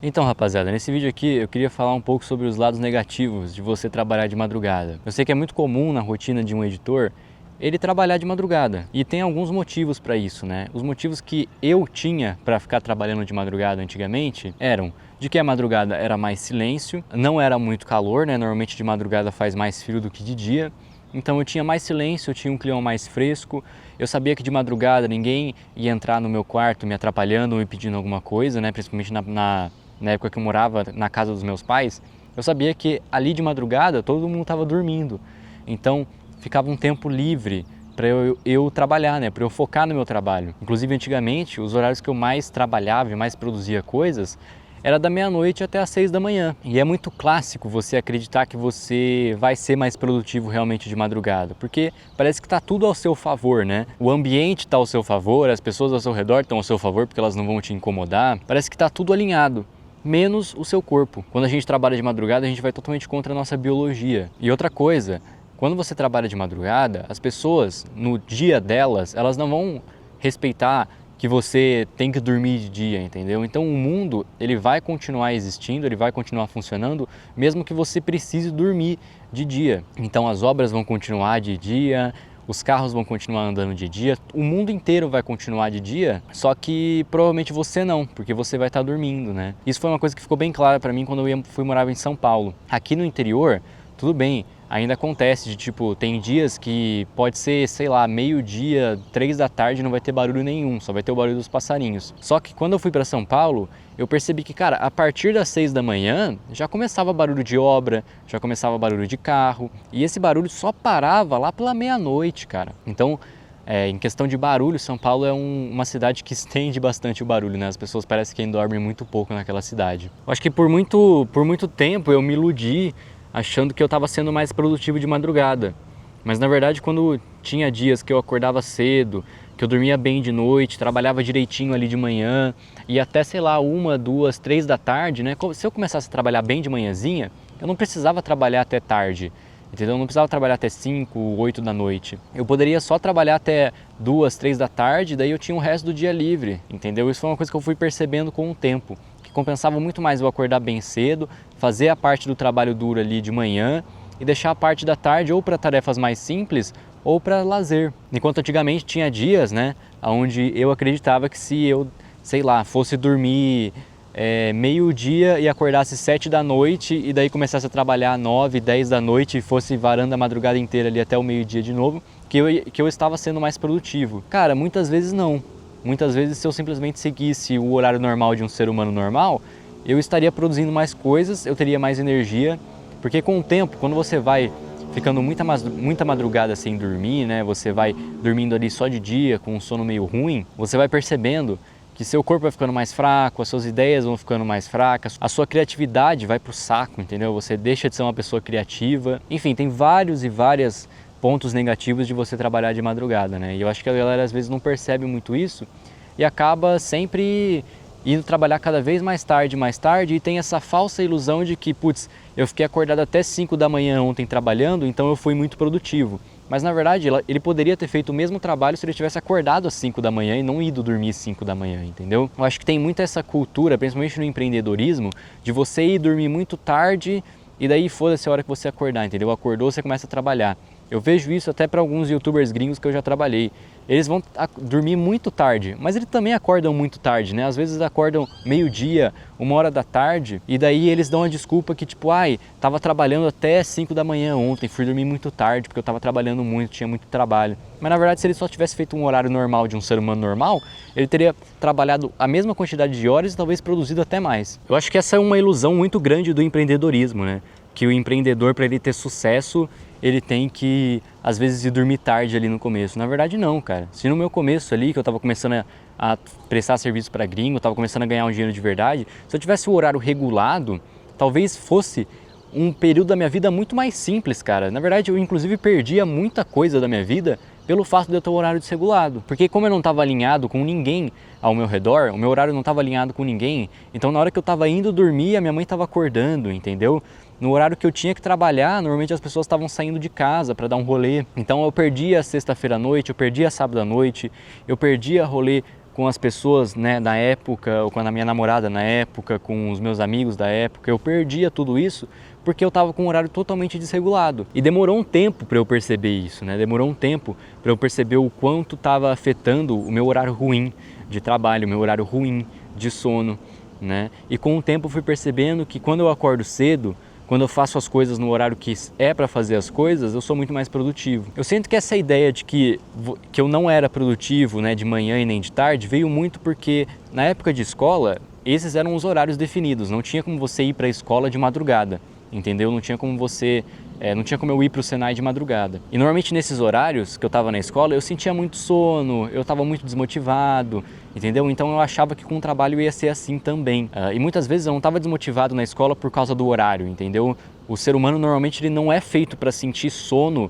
Então, rapaziada, nesse vídeo aqui eu queria falar um pouco sobre os lados negativos de você trabalhar de madrugada. Eu sei que é muito comum na rotina de um editor ele trabalhar de madrugada e tem alguns motivos para isso, né? Os motivos que eu tinha para ficar trabalhando de madrugada antigamente eram de que a madrugada era mais silêncio, não era muito calor, né? Normalmente de madrugada faz mais frio do que de dia. Então eu tinha mais silêncio, eu tinha um clima mais fresco, eu sabia que de madrugada ninguém ia entrar no meu quarto me atrapalhando ou me pedindo alguma coisa, né? Principalmente na época que eu morava na casa dos meus pais, eu sabia que ali de madrugada todo mundo estava dormindo. Então ficava um tempo livre para eu trabalhar, né? Para eu focar no meu trabalho. Inclusive antigamente, os horários que eu mais trabalhava e mais produzia coisas era da meia-noite até às 6 da manhã. E é muito clássico você acreditar que você vai ser mais produtivo realmente de madrugada, porque parece que está tudo ao seu favor, né? O ambiente está ao seu favor, as pessoas ao seu redor estão ao seu favor porque elas não vão te incomodar. Parece que está tudo alinhado, menos o seu corpo. Quando a gente trabalha de madrugada, a gente vai totalmente contra a nossa biologia. E outra coisa, quando você trabalha de madrugada, as pessoas, no dia delas, elas não vão respeitar que você tem que dormir de dia, entendeu? Então o mundo, ele vai continuar existindo, ele vai continuar funcionando, mesmo que você precise dormir de dia. Então as obras vão continuar de dia, os carros vão continuar andando de dia, o mundo inteiro vai continuar de dia, só que provavelmente você não, porque você vai estar dormindo, né? Isso foi uma coisa que ficou bem clara para mim quando eu fui morar em São Paulo. Aqui no interior, tudo bem, ainda acontece de tipo, tem dias que pode ser, sei lá, meio-dia, 3 da tarde, não vai ter barulho nenhum, só vai ter o barulho dos passarinhos. Só que quando eu fui para São Paulo, eu percebi que, cara, a partir das 6 da manhã já começava barulho de obra, já começava barulho de carro, e esse barulho só parava lá pela meia-noite, cara. Então, em questão de barulho, São Paulo é uma cidade que estende bastante o barulho, né? As pessoas parecem que ainda dormem muito pouco naquela cidade. Eu acho que por muito tempo eu me iludi achando que eu estava sendo mais produtivo de madrugada. Mas na verdade, quando tinha dias que eu acordava cedo, que eu dormia bem de noite, trabalhava direitinho ali de manhã, e até, sei lá, 1, 2, 3 da tarde, né? Se eu começasse a trabalhar bem de manhãzinha, eu não precisava trabalhar até tarde, entendeu? Eu não precisava trabalhar até 5, 8 da noite. Eu poderia só trabalhar até 2, 3 da tarde, daí eu tinha o resto do dia livre, entendeu? Isso foi uma coisa que eu fui percebendo com o tempo, que compensava muito mais eu acordar bem cedo, fazer a parte do trabalho duro ali de manhã e deixar a parte da tarde ou para tarefas mais simples ou para lazer. Enquanto antigamente tinha dias, né, onde eu acreditava que se eu, sei lá, fosse dormir meio-dia e acordasse 7 da noite e daí começasse a trabalhar 9, 10 da noite e fosse varando a madrugada inteira ali até o meio-dia de novo, que eu estava sendo mais produtivo. Cara, muitas vezes não. Muitas vezes, se eu simplesmente seguisse o horário normal de um ser humano normal, eu estaria produzindo mais coisas, eu teria mais energia, porque com o tempo, quando você vai ficando muita madrugada sem dormir, né, você vai dormindo ali só de dia, com um sono meio ruim, você vai percebendo que seu corpo vai ficando mais fraco, as suas ideias vão ficando mais fracas, a sua criatividade vai pro saco, entendeu? Você deixa de ser uma pessoa criativa. Enfim, tem vários e várias pontos negativos de você trabalhar de madrugada, né? E eu acho que a galera às vezes não percebe muito isso e acaba sempre indo trabalhar cada vez mais tarde e tem essa falsa ilusão de que, putz, eu fiquei acordado até 5 da manhã ontem trabalhando, então eu fui muito produtivo. Mas na verdade ele poderia ter feito o mesmo trabalho se ele tivesse acordado às 5 da manhã e não ido dormir às 5 da manhã, entendeu? Eu acho que tem muito essa cultura, principalmente no empreendedorismo, de você ir dormir muito tarde e daí foda-se a hora que você acordar, entendeu? Acordou, você começa a trabalhar. Eu vejo isso até para alguns youtubers gringos que eu já trabalhei. Eles vão dormir muito tarde, mas eles também acordam muito tarde, né? Às vezes acordam meio-dia, 1 da tarde, e daí eles dão a desculpa que tipo, ai, tava trabalhando até 5 da manhã ontem, fui dormir muito tarde porque eu tava trabalhando muito, tinha muito trabalho. Mas na verdade, se ele só tivesse feito um horário normal de um ser humano normal, ele teria trabalhado a mesma quantidade de horas e talvez produzido até mais. Eu acho que essa é uma ilusão muito grande do empreendedorismo, né? Que o empreendedor, para ele ter sucesso, ele tem que, às vezes, ir dormir tarde ali no começo. Na verdade, não, cara. Se no meu começo ali, que eu estava começando a prestar serviço para gringo, estava começando a ganhar um dinheiro de verdade, se eu tivesse o horário regulado, talvez fosse um período da minha vida muito mais simples, cara. Na verdade, eu, inclusive, perdia muita coisa da minha vida pelo fato de eu ter o horário desregulado. Porque como eu não estava alinhado com ninguém ao meu redor, o meu horário não estava alinhado com ninguém, então na hora que eu estava indo dormir, a minha mãe estava acordando, entendeu? No horário que eu tinha que trabalhar, normalmente as pessoas estavam saindo de casa para dar um rolê. Então eu perdia a sexta-feira à noite, eu perdia sábado à noite, eu perdia rolê com as pessoas, né, da época, ou com a minha namorada na época, com os meus amigos da época. Eu perdia tudo isso porque eu estava com um horário totalmente desregulado. E demorou um tempo para eu perceber isso, né? Demorou um tempo para eu perceber o quanto estava afetando o meu horário ruim de trabalho, o meu horário ruim de sono, né? E com o tempo eu fui percebendo que quando eu acordo cedo, quando eu faço as coisas no horário que é para fazer as coisas, eu sou muito mais produtivo. Eu sinto que essa ideia de que eu não era produtivo, né, de manhã e nem de tarde, veio muito porque na época de escola, esses eram os horários definidos. Não tinha como você ir para a escola de madrugada, entendeu? Não tinha como não tinha como eu ir para o Senai de madrugada. E normalmente nesses horários que eu estava na escola, eu sentia muito sono, eu estava muito desmotivado, entendeu? Então eu achava que com o trabalho ia ser assim também. E muitas vezes eu não estava desmotivado na escola por causa do horário, entendeu? O ser humano normalmente ele não é feito para sentir sono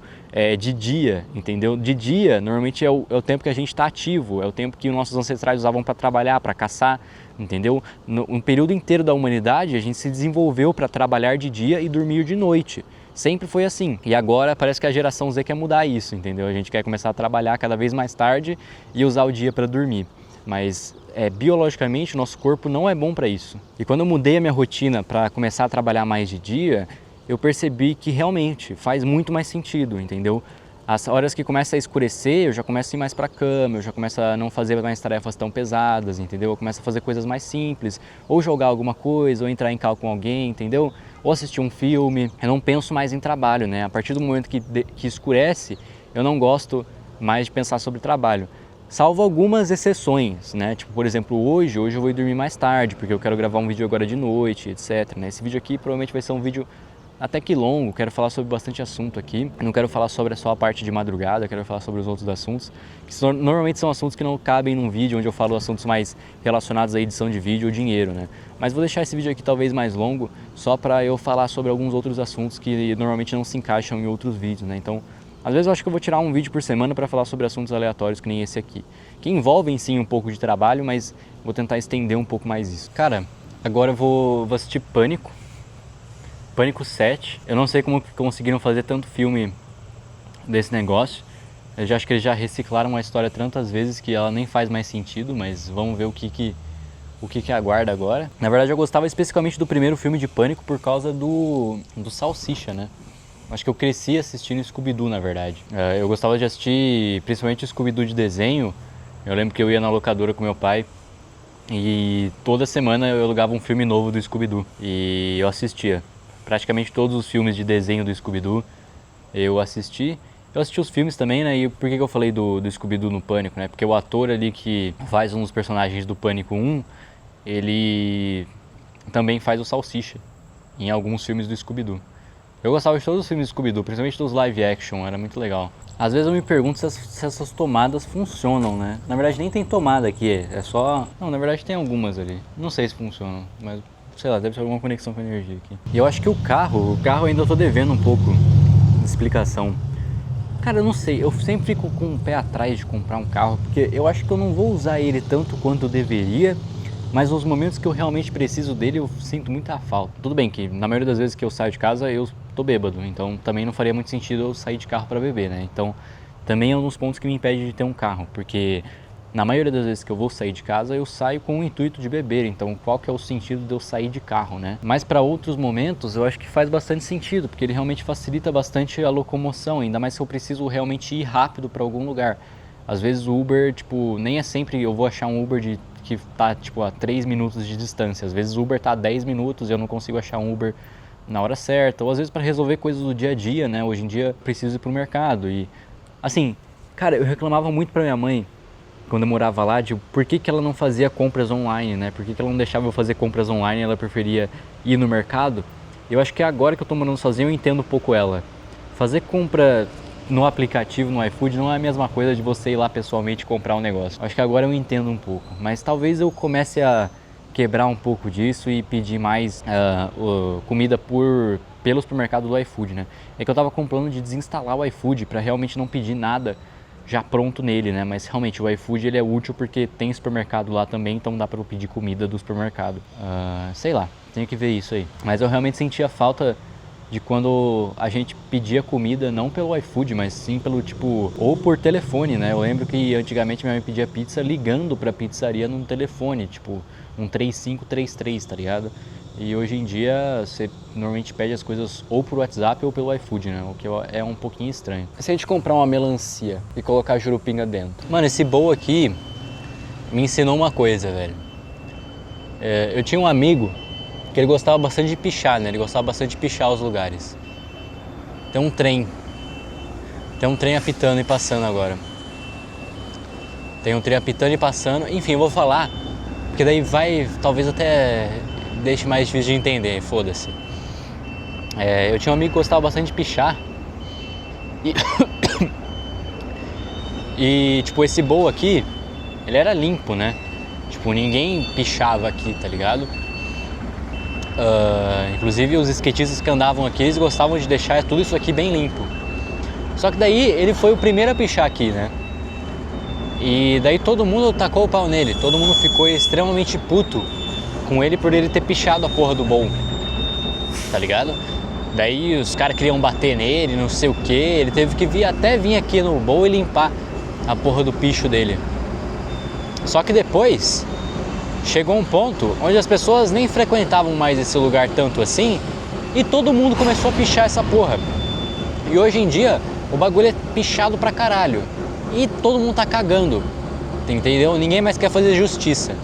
de dia, entendeu? De dia normalmente é o tempo que a gente está ativo, é o tempo que os nossos ancestrais usavam para trabalhar, para caçar, entendeu? No período inteiro da humanidade a gente se desenvolveu para trabalhar de dia e dormir de noite. Sempre foi assim. E agora parece que a geração Z quer mudar isso, entendeu? A gente quer começar a trabalhar cada vez mais tarde e usar o dia para dormir. Mas biologicamente o nosso corpo não é bom para isso. E quando eu mudei a minha rotina para começar a trabalhar mais de dia, eu percebi que realmente faz muito mais sentido, entendeu? As horas que começa a escurecer, eu já começo a ir mais para a cama, eu já começo a não fazer mais tarefas tão pesadas, entendeu? Eu começo a fazer coisas mais simples, ou jogar alguma coisa, ou entrar em call com alguém, entendeu? Ou assistir um filme. Eu não penso mais em trabalho, né? A partir do momento que escurece, eu não gosto mais de pensar sobre trabalho. Salvo algumas exceções, né? Tipo, por exemplo, hoje eu vou dormir mais tarde, porque eu quero gravar um vídeo agora de noite, etc, né? Esse vídeo aqui provavelmente vai ser um vídeo até que longo, quero falar sobre bastante assunto aqui. Não quero falar sobre só a parte de madrugada, quero falar sobre os outros assuntos, que normalmente são assuntos que não cabem num vídeo onde eu falo assuntos mais relacionados à edição de vídeo ou dinheiro, né? Mas vou deixar esse vídeo aqui talvez mais longo, só para eu falar sobre alguns outros assuntos que normalmente não se encaixam em outros vídeos, né? Então, às vezes eu acho que eu vou tirar um vídeo por semana para falar sobre assuntos aleatórios que nem esse aqui, que envolvem sim um pouco de trabalho, mas vou tentar estender um pouco mais isso. Cara, agora eu vou assistir Pânico 7. Eu não sei como conseguiram fazer tanto filme desse negócio. Eu já acho que eles já reciclaram a história tantas vezes que ela nem faz mais sentido, mas vamos ver o que aguarda agora. Na verdade eu gostava especificamente do primeiro filme de Pânico por causa do Salsicha, né? Acho que eu cresci assistindo Scooby-Doo, na verdade. Eu gostava de assistir principalmente o Scooby-Doo de desenho. Eu lembro que eu ia na locadora com meu pai e toda semana eu alugava um filme novo do Scooby-Doo e eu assistia. Praticamente todos os filmes de desenho do Scooby-Doo eu assisti. Eu assisti os filmes também, né? E por que eu falei do Scooby-Doo no Pânico, né? Porque o ator ali que faz um dos personagens do Pânico 1, ele também faz o Salsicha em alguns filmes do Scooby-Doo. Eu gostava de todos os filmes do Scooby-Doo, principalmente dos live action, era muito legal. Às vezes eu me pergunto se essas tomadas funcionam, né? Na verdade nem tem tomada aqui, é só... Não, na verdade tem algumas ali. Não sei se funcionam, mas... sei lá, deve ter alguma conexão com a energia aqui. E eu acho que o carro ainda eu tô devendo um pouco de explicação. Cara, eu não sei, eu sempre fico com o pé atrás de comprar um carro, porque eu acho que eu não vou usar ele tanto quanto eu deveria, mas nos momentos que eu realmente preciso dele, eu sinto muita falta. Tudo bem que na maioria das vezes que eu saio de casa, eu tô bêbado, então também não faria muito sentido eu sair de carro para beber, né? Então, também é um dos pontos que me impede de ter um carro, porque... na maioria das vezes que eu vou sair de casa, eu saio com o intuito de beber, então qual que é o sentido de eu sair de carro, né? Mas para outros momentos eu acho que faz bastante sentido, porque ele realmente facilita bastante a locomoção, ainda mais se eu preciso realmente ir rápido para algum lugar. Às vezes o Uber, tipo, nem é sempre eu vou achar um Uber que tá, tipo, a 3 minutos de distância. Às vezes o Uber tá a 10 minutos e eu não consigo achar um Uber na hora certa, ou às vezes para resolver coisas do dia a dia, né? Hoje em dia preciso ir pro mercado e, assim, cara, eu reclamava muito pra minha mãe quando eu morava lá, de por que ela não fazia compras online, né? Por que ela não deixava eu fazer compras online, ela preferia ir no mercado. Eu acho que agora que eu tô morando sozinho, eu entendo um pouco ela. Fazer compra no aplicativo, no iFood, não é a mesma coisa de você ir lá pessoalmente comprar um negócio. Acho que agora eu entendo um pouco, mas talvez eu comece a quebrar um pouco disso e pedir mais comida pelo supermercado do iFood, né? É que eu tava com plano de desinstalar o iFood para realmente não pedir nada já pronto nele, né? Mas realmente o iFood ele é útil porque tem supermercado lá também, então dá para eu pedir comida do supermercado. Sei lá, tenho que ver isso aí. Mas eu realmente sentia falta de quando a gente pedia comida não pelo iFood, mas sim pelo tipo, ou por telefone, né? Eu lembro que antigamente minha mãe pedia pizza ligando pra pizzaria num telefone, tipo um 3533, tá ligado? E hoje em dia você normalmente pede as coisas ou por WhatsApp ou pelo iFood, né? O que é um pouquinho estranho. Se a gente comprar uma melancia e colocar jurupinga dentro. Mano, esse bowl aqui me ensinou uma coisa, velho. Eu tinha um amigo que ele gostava bastante de pichar, né? Ele gostava bastante de pichar os lugares. Tem um trem apitando e passando agora. Tem um trem apitando e passando. Enfim, eu vou falar, porque daí vai, talvez até deixe mais difícil de entender, foda-se. Eu tinha um amigo que gostava bastante de pichar. E tipo, esse bowl aqui, ele era limpo, né? Tipo, ninguém pichava aqui, tá ligado? Inclusive os skatistas que andavam aqui, eles gostavam de deixar tudo isso aqui bem limpo. Só que daí ele foi o primeiro a pichar aqui, né? E daí todo mundo tacou o pau nele, todo mundo ficou extremamente puto com ele por ele ter pichado a porra do bowl, tá ligado? Daí os caras queriam bater nele, não sei o que, ele teve que vir aqui no bowl e limpar a porra do picho dele. Só que depois chegou um ponto onde as pessoas nem frequentavam mais esse lugar tanto assim e todo mundo começou a pichar essa porra. E hoje em dia o bagulho é pichado pra caralho e todo mundo tá cagando, entendeu? Ninguém mais quer fazer justiça.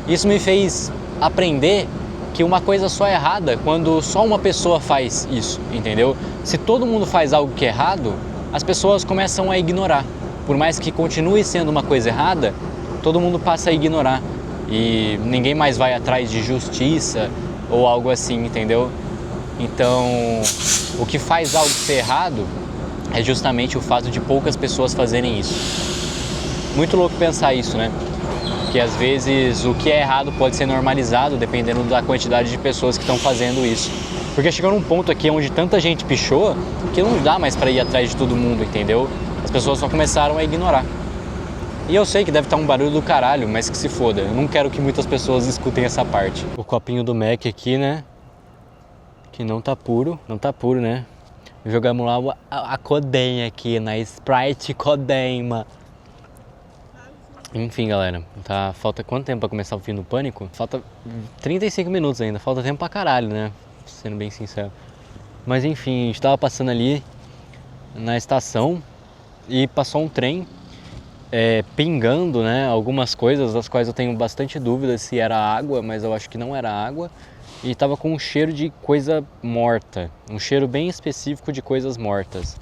Isso me fez aprender que uma coisa só é errada quando só uma pessoa faz isso, entendeu? Se todo mundo faz algo que é errado, as pessoas começam a ignorar. Por mais que continue sendo uma coisa errada, todo mundo passa a ignorar. E ninguém mais vai atrás de justiça ou algo assim, entendeu? Então, o que faz algo ser errado é justamente o fato de poucas pessoas fazerem isso. Muito louco pensar isso, né? Que às vezes o que é errado pode ser normalizado dependendo da quantidade de pessoas que estão fazendo isso. Porque chegou num ponto aqui onde tanta gente pichou que não dá mais para ir atrás de todo mundo, entendeu? As pessoas só começaram a ignorar. E eu sei que deve estar um barulho do caralho, mas que se foda. Eu não quero que muitas pessoas escutem essa parte. O copinho do Mac aqui, né? Que não tá puro. Não tá puro, né? Jogamos lá a Coden aqui, na Sprite Coden, mano. Enfim, galera. Falta quanto tempo pra começar o fim do Pânico? Falta 35 minutos ainda. Falta tempo pra caralho, né? Sendo bem sincero. Mas enfim, a gente tava passando ali na estação e passou um trem pingando, né, algumas coisas das quais eu tenho bastante dúvida se era água, mas eu acho que não era água, e tava com um cheiro de coisa morta, um cheiro bem específico de coisas mortas.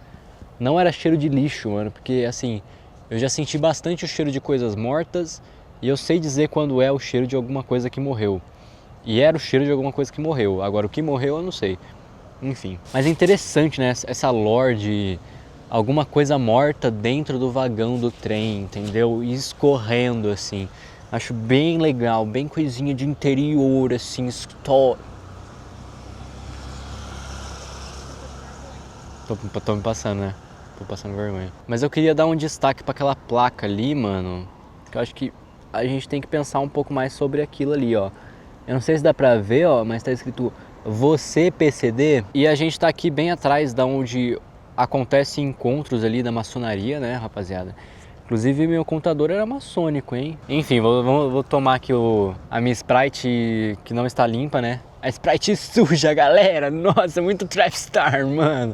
Não era cheiro de lixo, mano, porque assim, eu já senti bastante o cheiro de coisas mortas e eu sei dizer quando é o cheiro de alguma coisa que morreu. E era o cheiro de alguma coisa que morreu, agora o que morreu eu não sei. Enfim, mas é interessante, né, essa lore de alguma coisa morta dentro do vagão do trem, entendeu? E escorrendo assim. Acho bem legal, bem coisinha de interior, assim, Tô me passando, né? Tô passando vergonha. Mas eu queria dar um destaque pra aquela placa ali, mano. Que eu acho que a gente tem que pensar um pouco mais sobre aquilo ali, ó. Eu não sei se dá pra ver, ó, mas tá escrito Você PCD. E a gente tá aqui bem atrás da onde acontecem encontros ali da maçonaria, né, rapaziada? Inclusive meu contador era maçônico, hein? Enfim, vou tomar aqui a minha Sprite que não está limpa, né? A Sprite suja, galera! Nossa, muito Trapstar, mano!